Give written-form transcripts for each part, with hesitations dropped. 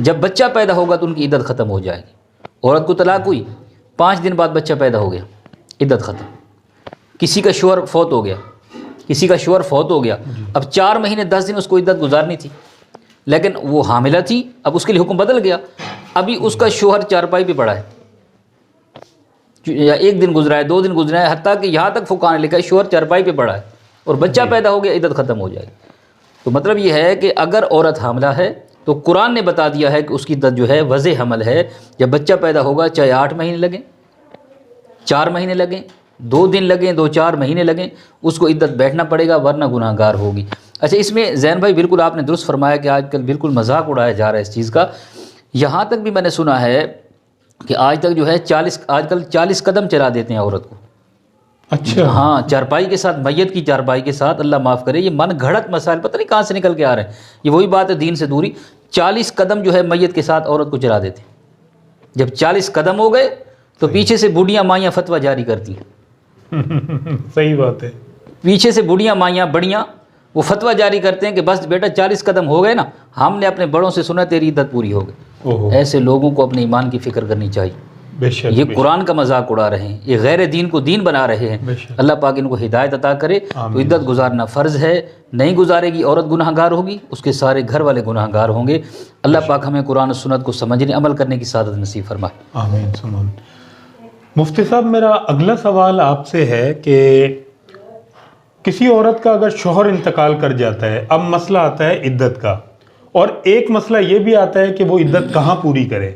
جب بچہ پیدا ہوگا تو ان کی عدت ختم ہو جائے گی. عورت کو طلاق ہوئی 5 دن بعد بچہ پیدا ہو گیا، عدت ختم. کسی کا شوہر فوت ہو گیا، اب 4 مہینے 10 دن اس کو عدت گزارنی تھی، لیکن وہ حاملہ تھی، اب اس کے لیے حکم بدل گیا. ابھی اس کا شوہر چارپائی پہ پڑا ہے، یا 1 دن گزرا ہے، 2 دن گزرا ہے، حتیٰ کہ یہاں تک فقہاء نے لکھا ہے شوہر چارپائی پہ پڑا ہے اور بچہ پیدا ہو گیا، عدت ختم ہو جائے گی. تو مطلب یہ ہے کہ اگر عورت حاملہ ہے تو قرآن نے بتا دیا ہے کہ اس کی عدت جو ہے وضع حمل ہے. جب بچہ پیدا ہوگا چاہے 8 مہینے لگیں، 4 مہینے لگیں، 2 دن لگیں، 2-4 مہینے لگیں، اس کو عدت بیٹھنا پڑے گا ورنہ گناہ گار ہوگی. اچھا، اس میں زین بھائی بالکل آپ نے درست فرمایا کہ آج کل بالکل مذاق اڑایا جا رہا ہے اس چیز کا. یہاں تک بھی میں نے سنا ہے کہ آج تک جو ہے 40 قدم چلا دیتے ہیں عورت کو. اچھا، ہاں، چارپائی کے ساتھ، میت کی چارپائی کے ساتھ. اللہ معاف کرے، یہ من گھڑت مسائل پتہ نہیں کہاں سے نکل کے آ رہے ہیں. یہ وہی بات ہے دین سے دوری. 40 قدم جو ہے میت کے ساتھ عورت کو چلا دیتے ہیں. جب 40 قدم ہو گئے تو پیچھے سے بوڑھیاں مائیاں فتویٰ جاری کرتی ہیں. صحیح بات ہے. پیچھے سے بوڑھیاں مائیاں بڑیاں وہ فتویٰ جاری کرتے ہیں کہ بس بیٹا 40 قدم ہو گئے نا، ہم نے اپنے بڑوں سے سنا تیری عدت پوری ہو گئی. ایسے لوگوں کو اپنے ایمان کی فکر کرنی چاہیے. بے شک، یہ قرآن کا مذاق اڑا رہے ہیں، یہ غیر دین کو دین بنا رہے ہیں. اللہ پاک ان کو ہدایت عطا کرے. تو عدت گزارنا فرض ہے، نہیں گزارے گی عورت گناہ گار ہوگی، اس کے سارے گھر والے گناہ گار ہوں گے. اللہ پاک ہمیں قرآن و سنت کو سمجھنے عمل کرنے کی سعادت نصیب فرمائے. آمین ثم آمین. مفتی صاحب، میرا اگلا سوال آپ سے ہے کہ کسی عورت کا اگر شوہر انتقال کر جاتا ہے، اب مسئلہ آتا ہے عدت کا، اور ایک مسئلہ یہ بھی آتا ہے کہ وہ عدت کہاں پوری کرے.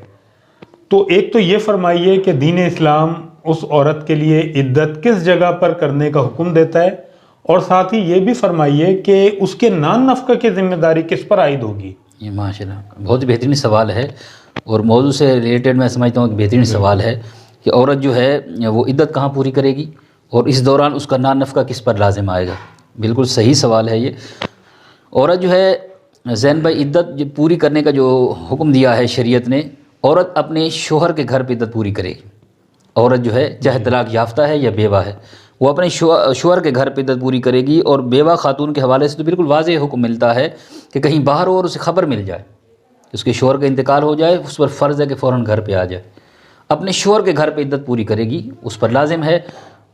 تو ایک تو یہ فرمائیے کہ دین اسلام اس عورت کے لیے عدت کس جگہ پر کرنے کا حکم دیتا ہے، اور ساتھ ہی یہ بھی فرمائیے کہ اس کے نان نفقہ کی ذمہ داری کس پر عائد ہوگی. یہ ماشاء اللہ بہت بہترین سوال ہے، اور موضوع سے ریلیٹڈ میں سمجھتا ہوں کہ بہترین سوال ہے کہ عورت جو ہے وہ عدت کہاں پوری کرے گی اور اس دوران اس کا نان نفقہ کس پر لازم آئے گا. بالکل صحیح سوال ہے یہ. عورت جو ہے زین بھائی، عدت پوری کرنے کا جو حکم دیا ہے شریعت نے، عورت اپنے شوہر کے گھر پہ عدت پوری کرے گی. عورت جو ہے چاہے طلاق یافتہ ہے یا بیوہ ہے، وہ اپنے شوہر کے گھر پہ عدت پوری کرے گی. اور بیوہ خاتون کے حوالے سے تو بالکل واضح حکم ملتا ہے کہ کہیں باہر ہو اور اسے خبر مل جائے، اس کے شوہر کا انتقال ہو جائے، اس پر فرض ہے کہ فوراً گھر پہ آ جائے. اپنے شوہر کے گھر پہ عدت پوری کرے گی، اس پر لازم ہے.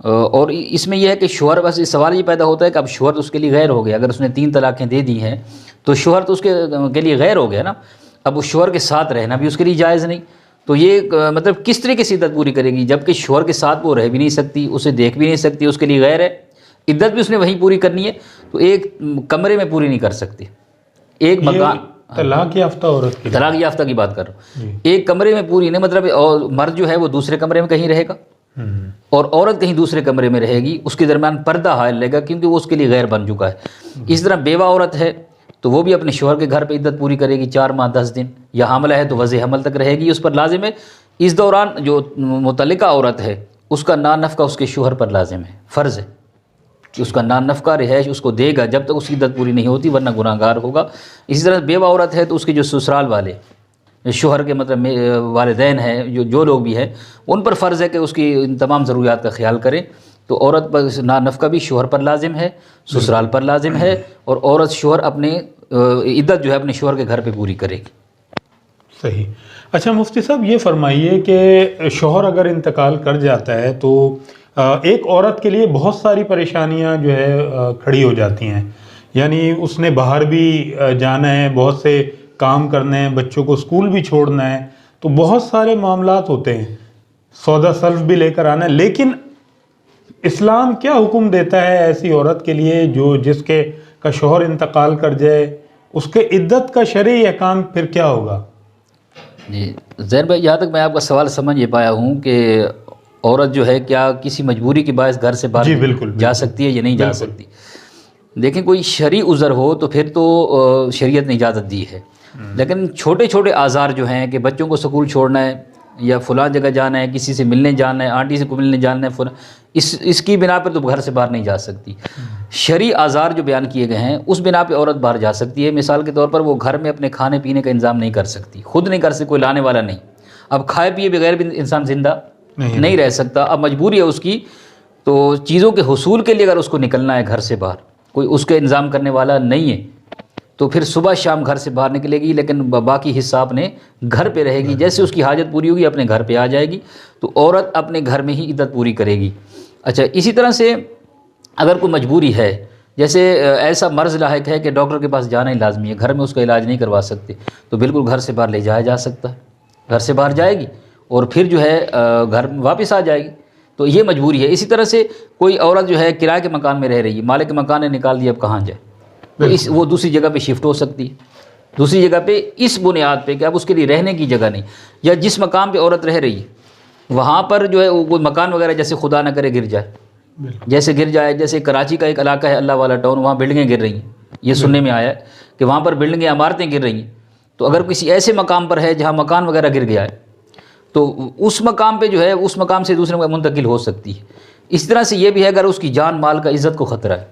اور اس میں یہ ہے کہ شوہر، بس سوال یہ پیدا ہوتا ہے کہ اب شوہر تو اس کے لیے غیر ہو گیا. اگر اس نے 3 طلاقیں دے دی ہیں تو شوہر تو اس کے لیے غیر ہو گیا نا. اب اس شوہر کے ساتھ رہنا بھی اس کے لیے جائز نہیں. تو یہ مطلب کس طریقے سے عدت پوری کرے گی، جبکہ شوہر کے ساتھ وہ رہ بھی نہیں سکتی، اسے دیکھ بھی نہیں سکتی، اس کے لیے غیر ہے. عدت بھی اس نے وہیں پوری کرنی ہے، تو ایک کمرے میں پوری نہیں کر سکتی. ایک مکان، طلاق یافتہ عورت کی، طلاق یافتہ کی بات کر رہا ہوں، ایک کمرے میں پوری نہیں. مطلب مرد جو ہے وہ دوسرے کمرے میں کہیں رہے گا اور عورت کہیں دوسرے کمرے میں رہے گی، اس کے درمیان پردہ حائل رہے گا کیونکہ وہ اس کے لیے غیر بن چکا ہے. اس طرح بیوہ عورت ہے تو وہ بھی اپنے شوہر کے گھر پہ عدت پوری کرے گی 4 ماہ 10 دن، یا حاملہ ہے تو وضع حمل تک رہے گی، اس پر لازم ہے. اس دوران جو متعلقہ عورت ہے اس کا نان نفقہ اس کے شوہر پر لازم ہے، فرض ہے کہ اس کا نان نفقہ رہائش اس کو دے گا جب تک اس کی عدت پوری نہیں ہوتی، ورنہ گناہ گار ہوگا. اسی طرح بیوہ عورت ہے تو اس کے جو سسرال والے، شوہر کے مطلب والدین ہیں، جو لوگ بھی ہیں، ان پر فرض ہے کہ اس کی ان تمام ضروریات کا خیال کریں. تو عورت پر نان نفقہ بھی شوہر پر لازم ہے، سسرال پر لازم ہے، اور عورت شوہر اپنے عدت جو ہے اپنے شوہر کے گھر پہ پوری کرے گی. صحیح. اچھا مفتی صاحب، یہ فرمائیے کہ شوہر اگر انتقال کر جاتا ہے تو ایک عورت کے لیے بہت ساری پریشانیاں جو ہے کھڑی ہو جاتی ہیں. یعنی اس نے باہر بھی جانا ہے، بہت سے کام کرنے ہیں، بچوں کو اسکول بھی چھوڑنا ہے، تو بہت سارے معاملات ہوتے ہیں، سودا سلف بھی لے کر آنا ہے. لیکن اسلام کیا حکم دیتا ہے ایسی عورت کے لیے جس کا شوہر انتقال کر جائے؟ اس کے عدت کا شرعی احکام پھر کیا ہوگا؟ جی زین بھائی، یہاں تک میں آپ کا سوال سمجھ یہ پایا ہوں کہ عورت جو ہے کیا کسی مجبوری کے باعث گھر سے باہر جا سکتی ہے یا نہیں جا سکتی. دیکھیں، کوئی شرعی عذر ہو تو پھر تو شریعت نے اجازت دی ہے. لیکن چھوٹے چھوٹے آزار جو ہیں کہ بچوں کو سکول چھوڑنا ہے یا فلاں جگہ جانا ہے، کسی سے ملنے جانا ہے، آنٹی سے ملنے جانا ہے، فلاں، اس کی بنا پر تو گھر سے باہر نہیں جا سکتی. شرعی آزار جو بیان کیے گئے ہیں اس بنا پہ عورت باہر جا سکتی ہے. مثال کے طور پر وہ گھر میں اپنے کھانے پینے کا انتظام نہیں کر سکتی، خود نہیں کر سکتی، کوئی لانے والا نہیں. اب کھائے پیے بغیر بھی انسان زندہ نہیں رہ سکتا. اب مجبوری ہے اس کی، تو چیزوں کے حصول کے لیے اگر اس کو نکلنا ہے گھر سے باہر، کوئی اس کے انتظام کرنے والا نہیں ہے، تو پھر صبح شام گھر سے باہر نکلے گی، لیکن باقی حصہ اپنے گھر پہ رہے گی. جیسے اس کی حاجت پوری ہوگی اپنے گھر پہ آ جائے گی. تو عورت اپنے گھر میں ہی عدت پوری کرے گی. اچھا، اسی طرح سے اگر کوئی مجبوری ہے، جیسے ایسا مرض لاحق ہے کہ ڈاکٹر کے پاس جانا ہی لازمی ہے، گھر میں اس کا علاج نہیں کروا سکتے، تو بالکل گھر سے باہر لے جایا جا سکتا ہے. گھر سے باہر جائے گی اور پھر جو ہے گھر واپس آ جائے گی. تو یہ مجبوری ہے. اسی طرح سے کوئی عورت جو ہے کرائے کے مکان میں رہ رہی ہے، مالک مکان نے نکال دیا، اب کہاں جائے؟ تو وہ دوسری جگہ پہ شفٹ ہو سکتی ہے، دوسری جگہ پہ اس بنیاد پہ کہ اب اس کے لیے رہنے کی جگہ نہیں، یا جس مقام پہ عورت رہ رہی ہے وہاں پر جو ہے وہ مکان وغیرہ جیسے خدا نہ کرے گر جائے، جیسے گر جائے. جیسے کراچی کا ایک علاقہ ہے اللہ والا ٹاؤن، وہاں بلڈنگیں گر رہی ہیں، یہ سننے میں آیا ہے کہ وہاں پر بلڈنگیں عمارتیں گر رہی ہیں. تو اگر کسی ایسے مقام پر ہے جہاں مکان وغیرہ گر گیا ہے تو اس مقام پہ جو ہے اس مقام سے دوسرے مقام منتقل ہو سکتی ہے. اس طرح سے یہ بھی ہے اگر اس کی جان مال کا عزت کو خطرہ ہے،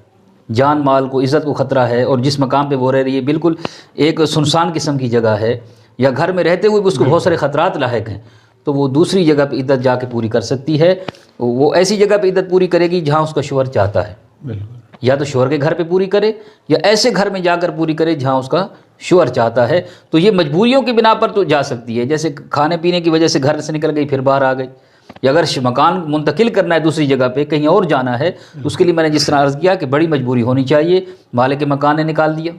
جان مال کو عزت کو خطرہ ہے، اور جس مقام پہ وہ رہ رہی ہے بالکل ایک سنسان قسم کی جگہ ہے، یا گھر میں رہتے ہوئے بھی اس کو بہت سارے خطرات لاحق ہیں، تو وہ دوسری جگہ پہ عدت جا کے پوری کر سکتی ہے. وہ ایسی جگہ پہ عدت پوری کرے گی جہاں اس کا شوہر چاہتا ہے. یا تو شوہر کے گھر پہ پوری کرے، یا ایسے گھر میں جا کر پوری کرے جہاں اس کا شوہر چاہتا ہے. تو یہ مجبوریوں کی بنا پر تو جا سکتی ہے، جیسے کھانے پینے کی وجہ سے گھر سے نکل گئی پھر باہر آ گئی، یا اگر مکان منتقل کرنا ہے دوسری جگہ پہ کہیں اور جانا ہے تو اس کے لیے میں نے جس طرح عرض کیا کہ بڑی مجبوری ہونی چاہیے. مالک مکان نے نکال دیا،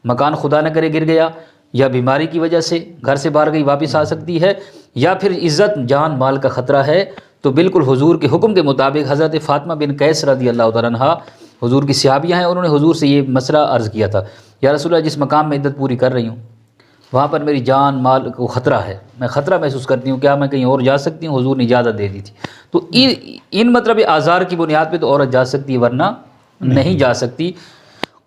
مکان خدا نہ کرے گر گیا، یا بیماری کی وجہ سے گھر سے باہر گئی واپس آ سکتی ہے، یا پھر عزت جان مال کا خطرہ ہے. تو بالکل حضور کے حکم کے مطابق حضرت فاطمہ بن قیس رضی اللہ تعالیٰ عنہ حضور کی صحابیہ ہیں، انہوں نے حضور سے یہ مسئلہ عرض کیا تھا، یا رسول اللہ جس مقام میں عدت پوری کر رہی ہوں وہاں پر میری جان مال کو خطرہ ہے، میں خطرہ محسوس کرتی ہوں، کیا میں کہیں اور جا سکتی ہوں؟ حضور نے اجازت دے دی تھی. تو ان مطلب آزار کی بنیاد پہ تو عورت جا سکتی ہے، ورنہ نہیں جا سکتی.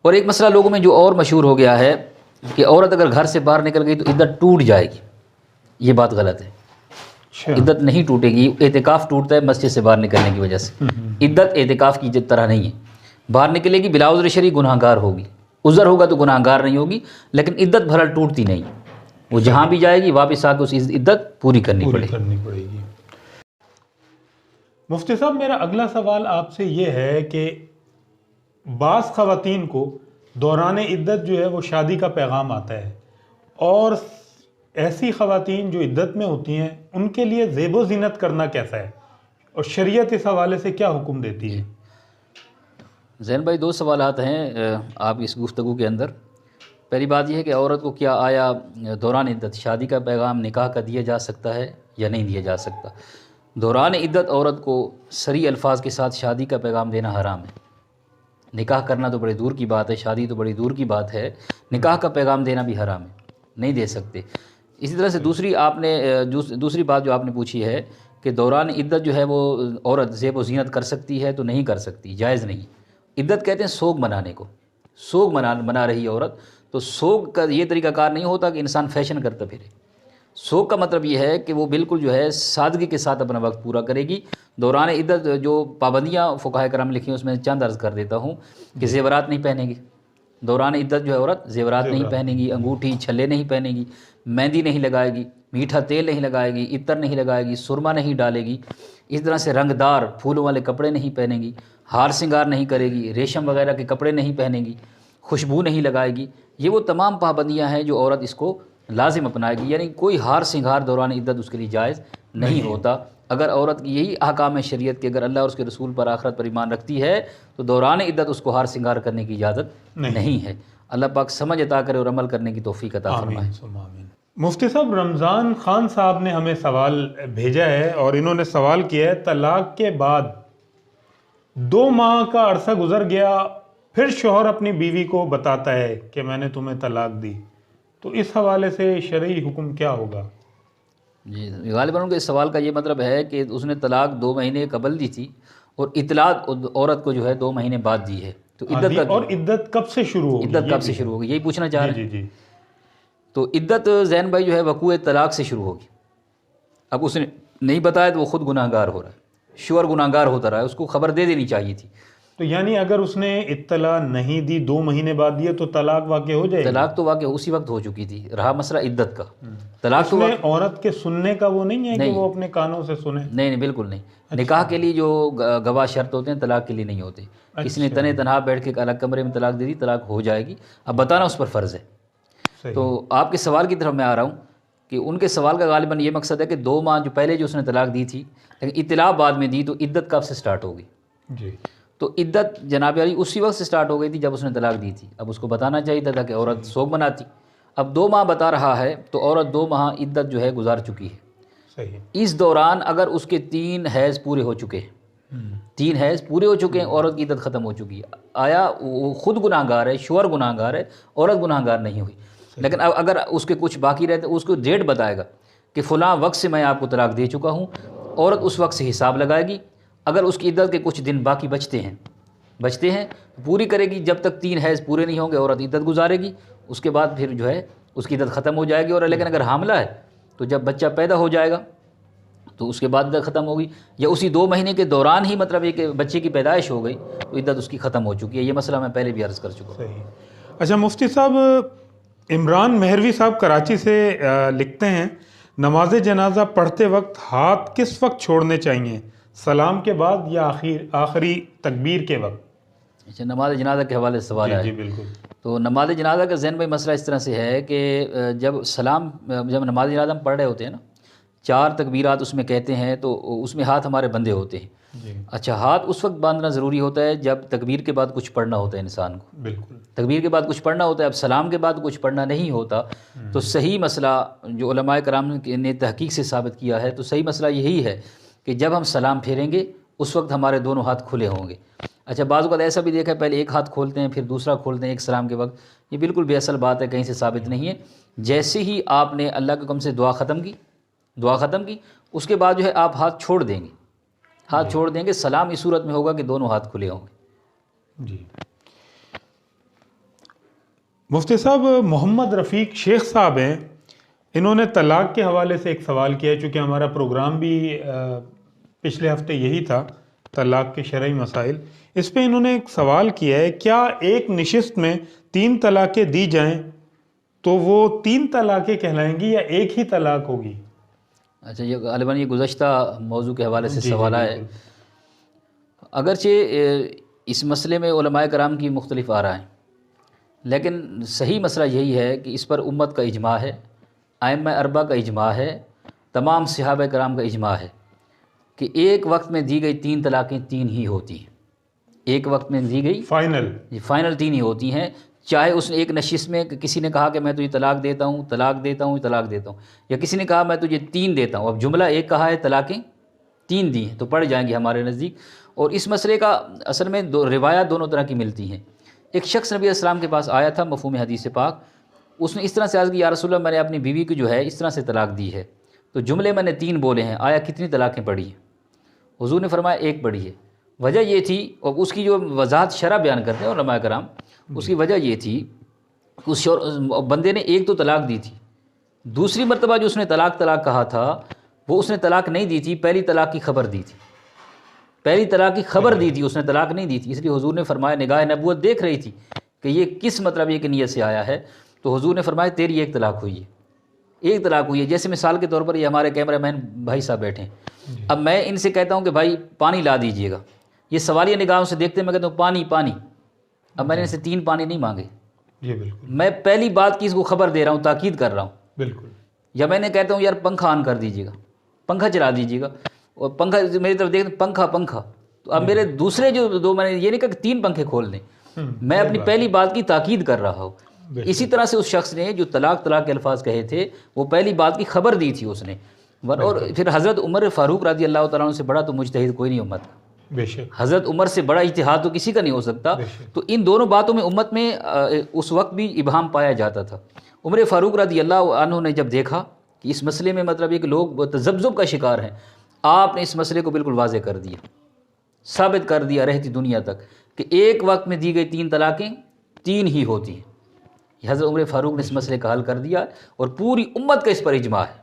اور ایک مسئلہ لوگوں میں جو اور مشہور ہو گیا ہے کہ عورت اگر گھر سے باہر نکل گئی تو عدت ٹوٹ جائے گی. یہ بات غلط ہے. عدت نہیں ٹوٹے گی. اعتکاف ٹوٹتا ہے مسجد سے باہر نکلنے کی وجہ سے، عدت اعتکاف کی طرح نہیں ہے. باہر نکلے گی بلا عذر شرعی گناہ گار ہوگی، عذر ہوگا تو گناہ گار نہیں ہوگی، لیکن عدت بھلا ٹوٹتی نہیں. وہ جہاں بھی جائے گی واپس آ کے اس عدت پوری کرنی پڑے گی. مفتی صاحب، میرا اگلا سوال آپ سے یہ ہے کہ بعض خواتین کو دوران عدت جو ہے وہ شادی کا پیغام آتا ہے، اور ایسی خواتین جو عدت میں ہوتی ہیں ان کے لیے زیب و زینت کرنا کیسا ہے، اور شریعت اس حوالے سے کیا حکم دیتی ہے؟ زین بھائی، دو سوالات ہیں آپ اس گفتگو کے اندر. پہلی بات یہ ہے کہ عورت کو کیا آیا دوران عدت شادی کا پیغام نکاح کا دیا جا سکتا ہے یا نہیں دیا جا سکتا؟ دوران عدت عورت کو صریح الفاظ کے ساتھ شادی کا پیغام دینا حرام ہے. نکاح کرنا تو بڑی دور کی بات ہے، شادی تو بڑی دور کی بات ہے، نکاح کا پیغام دینا بھی حرام ہے، نہیں دے سکتے. اسی طرح سے دوسری بات جو آپ نے پوچھی ہے کہ دوران عدت جو ہے وہ عورت زیب و زینت کر سکتی ہے تو نہیں کر سکتی، جائز نہیں. عدت کہتے ہیں سوگ منانے کو، سوگ منا رہی عورت، تو سوگ کا یہ طریقہ کار نہیں ہوتا کہ انسان فیشن کرتا پھرے. سوگ کا مطلب یہ ہے کہ وہ بالکل جو ہے سادگی کے ساتھ اپنا وقت پورا کرے گی. دوران عدت جو پابندیاں فقہاء کرام لکھی ہیں اس میں چند عرض کر دیتا ہوں کہ زیورات نہیں پہنے گی. دوران عدت جو ہے عورت زیورات نہیں پہنے گی، انگوٹھی چھلے نہیں پہنے گی، مہندی نہیں لگائے گی، میٹھا تیل نہیں لگائے گی، عطر نہیں لگائے گی، سرما نہیں ڈالے گی، اس طرح سے رنگ دار پھولوں والے کپڑے نہیں پہنے گی، ہار سنگار نہیں کرے گی، ریشم وغیرہ کے کپڑے نہیں پہنے گی، خوشبو نہیں لگائے گی. یہ وہ تمام پابندیاں ہیں جو عورت اس کو لازم اپنائے گی. یعنی کوئی ہار سنگار دوران عدت اس کے لیے جائز نہیں ہوتا. اگر عورت کی یہی احکام ہے شریعت کے، اگر اللہ اور اس کے رسول پر آخرت پر ایمان رکھتی ہے تو دوران عدت اس کو ہار سنگار کرنے کی اجازت نہیں ہے. اللہ پاک سمجھ عطا کرے اور عمل کرنے کی توفیق عطا فرمائے. آمین. مفتی صاحب، رمضان خان صاحب نے ہمیں سوال بھیجا ہے، اور انہوں نے سوال کیا ہے طلاق کے بعد 2 ماہ کا عرصہ گزر گیا، پھر شوہر اپنی بیوی کو بتاتا ہے کہ میں نے تمہیں طلاق دی، تو اس حوالے سے شرعی حکم کیا ہوگا؟ جی، غالباً ان کے اس سوال کا یہ مطلب ہے کہ اس نے طلاق 2 مہینے قبل دی تھی اور اطلاع عورت کو جو ہے 2 مہینے بعد دی ہے. تو عدت کب سے شروع ہوگی؟ عدت کب سے شروع ہوگی یہی پوچھنا چاہ رہے ہیں. جی. تو عدت زین بھائی جو ہے وقوع طلاق سے شروع ہوگی. اب اس نے نہیں بتایا تو وہ خود گناہ گار ہو رہا ہے، شوہر گناہ گار ہوتا رہا ہے، اس کو خبر دے دینی چاہیے تھی. تو یعنی اگر اس نے اطلاع نہیں دی 2 مہینے بعد دیے تو طلاق واقع ہو جائے گی؟ طلاق تو واقع اسی وقت ہو چکی تھی، رہا مسئلہ عدت کا۔ طلاق اس تو میں عورت کے سننے کا وہ نہیں ہے کہ نہیں۔ وہ اپنے کانوں سے سنے؟ نہیں بالکل نہیں، نکاح کے لیے جو گواہ شرط ہوتے ہیں طلاق کے لیے نہیں ہوتے۔ کسی نے تنے تنہا بیٹھ کے الگ کمرے میں طلاق دے دی، طلاق ہو جائے گی، اب بتانا اس پر فرض ہے۔ صحیح۔ تو آپ کے سوال کی طرف میں آ رہا ہوں کہ ان کے سوال کا غالباً یہ مقصد ہے کہ 2 ماہ جو پہلے جو اس نے طلاق دی تھی لیکن اطلاع بعد میں دی، تو عدت کب سے سٹارٹ ہوگی؟ جی، تو عدت جناب علی اسی وقت سے سٹارٹ ہو گئی تھی جب اس نے طلاق دی تھی۔ اب اس کو بتانا چاہیے تھا کہ عورت سوگ مناتی۔ اب 2 ماہ بتا رہا ہے تو عورت 2 ماہ عدت جو ہے گزار چکی ہے۔ صحیح۔ اس دوران اگر اس کے 3 حیض پورے ہو چکے ہیں، 3 حیض پورے ہو چکے ہیں، عورت کی عدت ختم ہو چکی ہے، آیا وہ خود گناہ گار ہے، شوہر گناہ گار ہے، عورت گناہ گار نہیں ہوئی؟ لیکن اب اگر اس کے کچھ باقی رہتے اس کو ڈیٹ بتائے گا کہ فلاں وقت سے میں آپ کو طلاق دے چکا ہوں، عورت اس وقت سے حساب لگائے گی۔ اگر اس کی عدت کے کچھ دن باقی بچتے ہیں پوری کرے گی، جب تک 3 حیض پورے نہیں ہوں گے عورت عدت گزارے گی، اس کے بعد پھر جو ہے اس کی عدت ختم ہو جائے گی۔ اور لیکن اگر حاملہ ہے تو جب بچہ پیدا ہو جائے گا تو اس کے بعد عدت ختم ہوگی، یا اسی 2 مہینے کے دوران ہی مطلب یہ کہ بچے کی پیدائش ہو گئی تو عدت اس کی ختم ہو چکی ہے۔ یہ مسئلہ میں پہلے بھی عرض کر چکا ہوں۔ صحیح۔ اچھا مفتی صاحب، عمران مہروی صاحب کراچی سے لکھتے ہیں، نماز جنازہ پڑھتے وقت ہاتھ کس وقت چھوڑنے چاہیے؟ سلام کے بعد یا آخری تکبیر کے وقت؟ اچھا، نماز جنازہ کے حوالے سے سوال ہے۔ جی بالکل۔ تو نماز جنازہ کا ذہن میں مسئلہ اس طرح سے ہے کہ جب نماز جنازہ ہم پڑھ رہے ہوتے ہیں نا، 4 تکبیرات اس میں کہتے ہیں، تو اس میں ہاتھ ہمارے بندھے ہوتے ہیں۔ جی اچھا، ہاتھ اس وقت باندھنا ضروری ہوتا ہے جب تکبیر کے بعد کچھ پڑھنا ہوتا ہے انسان کو۔ بالکل۔ تکبیر کے بعد کچھ پڑھنا ہوتا ہے، اب سلام کے بعد کچھ پڑھنا نہیں ہوتا، تو صحیح مسئلہ جو علماء کرام نے تحقیق سے ثابت کیا ہے، تو صحیح مسئلہ یہی ہے کہ جب ہم سلام پھیریں گے اس وقت ہمارے دونوں ہاتھ کھلے ہوں گے۔ اچھا، بعض اوقات ایسا بھی دیکھا ہے پہلے ایک ہاتھ کھولتے ہیں پھر دوسرا کھولتے ہیں ایک سلام کے وقت، یہ بالکل بے اصل بات ہے، کہیں سے ثابت نہیں ہے۔ جیسے ہی آپ نے اللہ کے حکم سے دعا ختم کی اس کے بعد جو ہے آپ ہاتھ چھوڑ دیں گے، سلام اس صورت میں ہوگا کہ دونوں ہاتھ کھلے ہوں گے۔ جی مفتی صاحب، محمد رفیق شیخ صاحب ہیں، انہوں نے طلاق کے حوالے سے ایک سوال کیا ہے، چونکہ ہمارا پروگرام بھی پچھلے ہفتے یہی تھا، طلاق کے شرعی مسائل۔ اس پہ انہوں نے ایک سوال کیا ہے، کیا ایک نشست میں 3 طلاقیں دی جائیں تو وہ 3 طلاقیں کہلائیں گی یا ایک ہی طلاق ہوگی؟ اچھا، یہ غالباً یہ گزشتہ موضوع کے حوالے سے سوال ہے۔ بالکل۔ اگرچہ اس مسئلے میں علماء کرام کی مختلف آراء ہیں، لیکن صحیح مسئلہ یہی ہے کہ اس پر امت کا اجماع ہے، ائمہ اربعہ کا اجماع ہے، تمام صحابہ کرام کا اجماع ہے کہ ایک وقت میں دی گئی 3 طلاقیں 3 ہی ہوتی ہیں۔ ایک وقت میں دی گئی فائنل 3 ہی ہوتی ہیں، چاہے اس نے ایک نشست میں کسی نے کہا کہ میں تجھے طلاق دیتا ہوں یا کسی نے کہا میں تجھے 3 دیتا ہوں، اب جملہ ایک کہا ہے، طلاقیں 3 دی ہیں تو پڑ جائیں گی ہمارے نزدیک۔ اور اس مسئلے کا اصل میں روایات دونوں طرح کی ملتی ہیں۔ ایک شخص نبی علیہ السلام کے پاس آیا تھا مفہوم حدیث پاک، اس نے اس طرح سے عرض کی، یا رسول اللہ میں نے اپنی بیوی کو جو ہے اس طرح سے طلاق دی ہے، تو جملے میں نے 3 بولے ہیں، آیا کتنی طلاقیں پڑھی ہیں؟ حضور نے فرمایا 1 پڑھی ہے۔ وجہ یہ تھی، اور اس کی جو وضاحت شرح بیان کرتے ہیں علماء کرام، اس کی وجہ یہ تھی کہ اس بندے نے ایک تو طلاق دی تھی، دوسری مرتبہ جو اس نے طلاق کہا تھا وہ اس نے طلاق نہیں دی تھی، پہلی طلاق کی خبر دی تھی، اس نے طلاق نہیں دی تھی۔ اس لیے حضور نے فرمایا، نگاہ نبوت دیکھ رہی تھی کہ یہ کس مطلب یہ کہ نیت سے آیا ہے، تو حضور نے فرمایا تیری ایک طلاق ہوئی ہے۔ جیسے مثال کے طور پر یہ ہمارے کیمرہ مین بھائی صاحب بیٹھے ہیں، اب میں ان سے کہتا ہوں کہ بھائی پانی لا دیجئے گا، یہ سوالیہ نگاہوں سے دیکھتے ہیں، میں کہتا ہوں پانی، اب میں نے ان سے 3 پانی نہیں مانگے، جی بالکل، میں پہلی بات کی اس کو خبر دے رہا ہوں، تاکید کر رہا ہوں۔ بالکل۔ یا میں نے کہتا ہوں یار پنکھا آن کر دیجیے گا، پنکھا چلا دیجیے گا، اور پنکھا میری طرف دیکھ پنکھا، تو اب میرے دوسرے جو 2 میں نے یہ نہیں کہا کہ 3 پنکھے کھول دیں، میں اپنی پہلی بات کی تاکید کر رہا ہوں۔ اسی طرح سے اس شخص نے جو طلاق کے الفاظ کہے تھے وہ پہلی بات کی خبر دی تھی اس نے، اور پھر حضرت عمر فاروق رضی اللہ تعالیٰ عنہ سے بڑا تو مجتہد کوئی نہیں امت کا، بے شک، حضرت عمر سے بڑا اجتہاد تو کسی کا نہیں ہو سکتا۔ تو ان دونوں باتوں میں امت میں اس وقت بھی ابہام پایا جاتا تھا۔ عمر فاروق رضی اللہ عنہ نے جب دیکھا کہ اس مسئلے میں مطلب یہ کہ لوگ تذبذب کا شکار ہیں، آپ نے اس مسئلے کو بالکل واضح کر دیا، ثابت کر دیا رہتی دنیا تک کہ ایک وقت میں دی گئی 3 طلاقیں 3 ہی ہوتی ہیں۔ حضرت عمر فاروق نے اس مسئلے کا حل کر دیا، اور پوری امت کا اس پر اجماع ہے،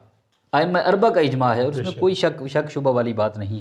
ائمہ اربعہ کا اجماع ہے، اور اس میں کوئی شک شبہ والی بات نہیں۔